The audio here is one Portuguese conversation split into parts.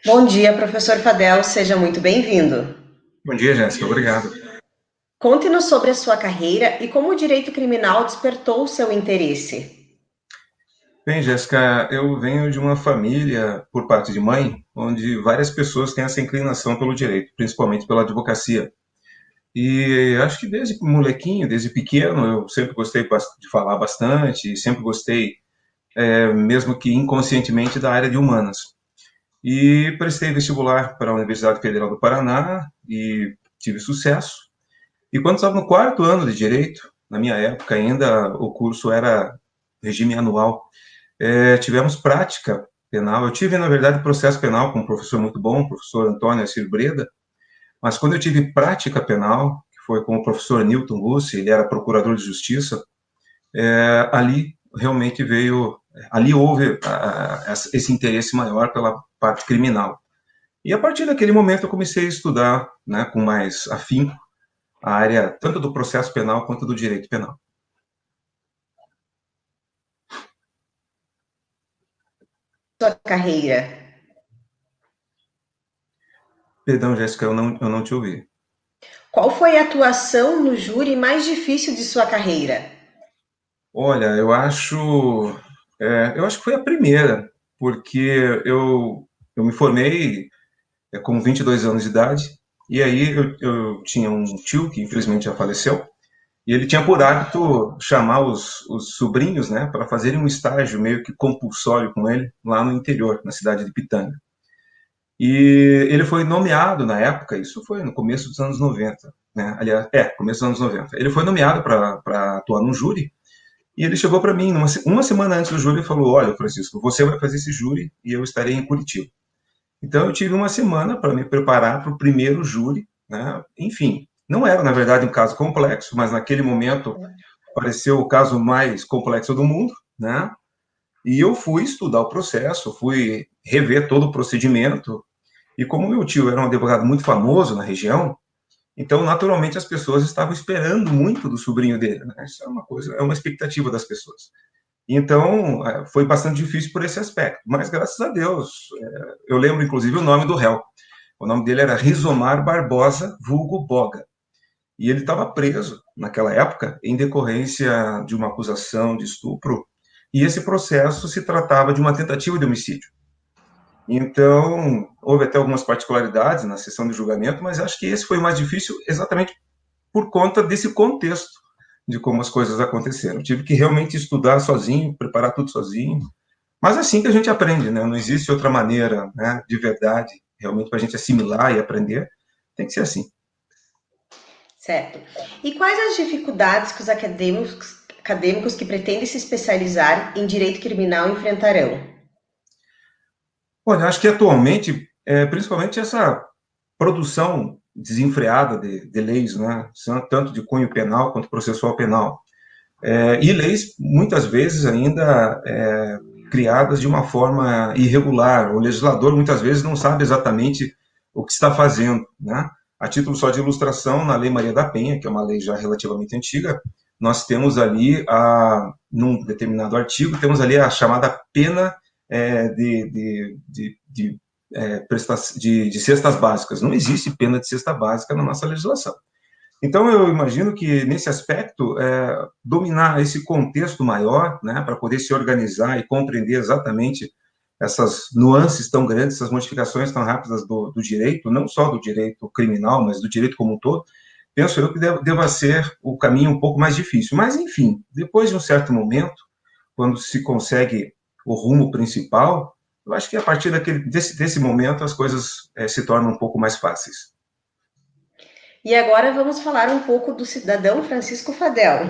Bom dia, professor Fadel, seja muito bem-vindo. Bom dia, Jéssica. Obrigado. Conte-nos sobre a sua carreira e como o direito criminal despertou o seu interesse. Bem, Jéssica, eu venho de uma família, por parte de mãe, onde várias pessoas têm essa inclinação pelo direito, principalmente pela advocacia. E acho que desde molequinho, desde pequeno, eu sempre gostei de falar bastante, sempre gostei, mesmo que inconscientemente, da área de humanas. E prestei vestibular para a Universidade Federal do Paraná e tive sucesso. E quando estava no quarto ano de direito, na minha época ainda o curso era regime anual. Tivemos prática penal. Eu tive, na verdade, processo penal com um professor muito bom, o professor Antônio Assir Breda, mas quando eu tive prática penal, que foi com o professor Newton Bussi, ele era procurador de justiça, ali realmente veio, ali houve esse interesse maior pela parte criminal. E a partir daquele momento eu comecei a estudar, né, com mais afinco a área tanto do processo penal quanto do direito penal. Sua carreira. Perdão, Jéssica, eu não te ouvi. Qual foi a atuação no júri mais difícil de sua carreira? Olha, eu acho que foi a primeira, porque eu me formei com 22 anos de idade, e aí eu tinha um tio que infelizmente já faleceu, e ele tinha por hábito chamar os sobrinhos, né, para fazerem um estágio meio que compulsório com ele lá no interior, na cidade de Pitanga. E ele foi nomeado na época, isso foi no começo dos anos 90, né? Aliás, começo dos anos 90. Ele foi nomeado para atuar num júri. E ele chegou para mim uma semana antes do júri e falou: Olha, Francisco, você vai fazer esse júri e eu estarei em Curitiba. Então eu tive uma semana para me preparar para o primeiro júri, né? Enfim, não era na verdade um caso complexo, mas naquele momento pareceu o caso mais complexo do mundo, né? E eu fui estudar o processo, fui rever todo o procedimento. E como meu tio era um advogado muito famoso na região, então, naturalmente, as pessoas estavam esperando muito do sobrinho dele. Né? Isso é uma coisa, é uma expectativa das pessoas. Então, foi bastante difícil por esse aspecto. Mas, graças a Deus, eu lembro, inclusive, o nome do réu. O nome dele era Rizomar Barbosa, vulgo Boga. E ele estava preso, naquela época, em decorrência de uma acusação de estupro. E esse processo se tratava de uma tentativa de homicídio. Então, houve até algumas particularidades na sessão de julgamento, mas acho que esse foi o mais difícil exatamente por conta desse contexto de como as coisas aconteceram. Eu tive que realmente estudar sozinho, preparar tudo sozinho. Mas é assim que a gente aprende, né? Não existe outra maneira, né, de verdade, realmente para a gente assimilar e aprender. Tem que ser assim. Certo. E quais as dificuldades que os acadêmicos que pretendem se especializar em direito criminal enfrentarão? Olha, acho que atualmente, principalmente essa produção desenfreada de leis, né, tanto de cunho penal quanto processual penal. E leis, muitas vezes, ainda criadas de uma forma irregular. O legislador, muitas vezes, não sabe exatamente o que está fazendo. Né? A título só de ilustração, na Lei Maria da Penha, que é uma lei já relativamente antiga, nós temos ali, num determinado artigo, temos ali a chamada pena de cestas básicas. Não existe pena de cesta básica na nossa legislação. Então, eu imagino que, nesse aspecto, dominar esse contexto maior, né, para poder se organizar e compreender exatamente essas nuances tão grandes, essas modificações tão rápidas do direito, não só do direito criminal, mas do direito como um todo, penso eu que deva ser o caminho um pouco mais difícil. Mas, enfim, depois de um certo momento, quando se consegue o rumo principal, eu acho que a partir desse momento as coisas se tornam um pouco mais fáceis. E agora vamos falar um pouco do cidadão Francisco Fadel.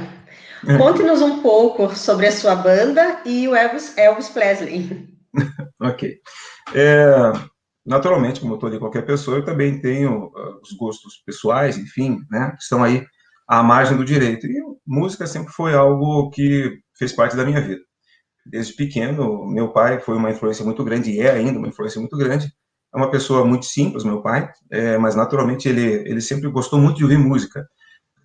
Conte-nos um pouco sobre a sua banda e o Elvis Presley. Ok. É, naturalmente, como toda qualquer pessoa, eu também tenho os gostos pessoais, enfim, né, que estão aí à margem do direito. E música sempre foi algo que fez parte da minha vida. Desde pequeno, meu pai foi uma influência muito grande, e é ainda uma influência muito grande. É uma pessoa muito simples, meu pai, mas naturalmente ele sempre gostou muito de ouvir música,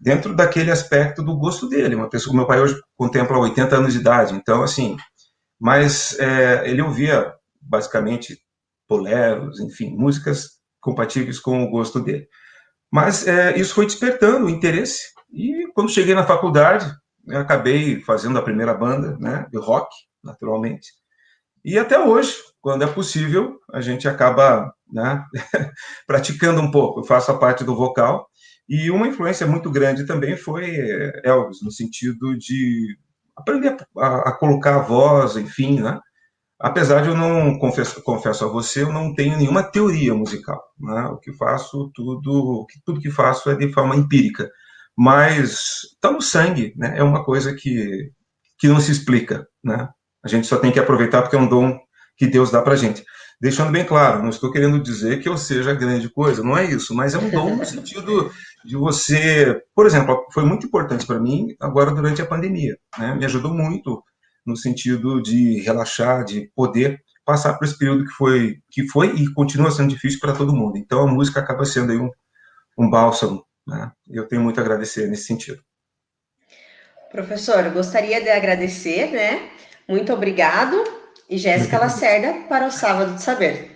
dentro daquele aspecto do gosto dele. Uma pessoa, meu pai hoje contempla 80 anos de idade, então, assim, mas ele ouvia basicamente boleros, enfim, músicas compatíveis com o gosto dele. Mas isso foi despertando o interesse, e quando cheguei na faculdade, eu acabei fazendo a primeira banda, né, de rock, naturalmente. E até hoje, quando é possível, a gente acaba, né, praticando um pouco. Eu faço a parte do vocal, e uma influência muito grande também foi Elvis, no sentido de aprender a colocar a voz, enfim, né? Apesar de eu não, confesso a você, eu não tenho nenhuma teoria musical, né? O que faço, tudo que faço é de forma empírica. Mas está no sangue, né? É uma coisa que não se explica, né? A gente só tem que aproveitar porque é um dom que Deus dá para gente. Deixando bem claro, não estou querendo dizer que eu seja grande coisa, não é isso, mas é um dom no sentido de você, por exemplo, foi muito importante para mim agora durante a pandemia, né? Me ajudou muito no sentido de relaxar, de poder passar por esse período que foi e continua sendo difícil para todo mundo. Então a música acaba sendo aí um bálsamo, né? Eu tenho muito a agradecer nesse sentido. Professor, eu gostaria de agradecer, né? Muito obrigado. E Eu que Jéssica agradeço. Lacerda para o Sábado de Saber.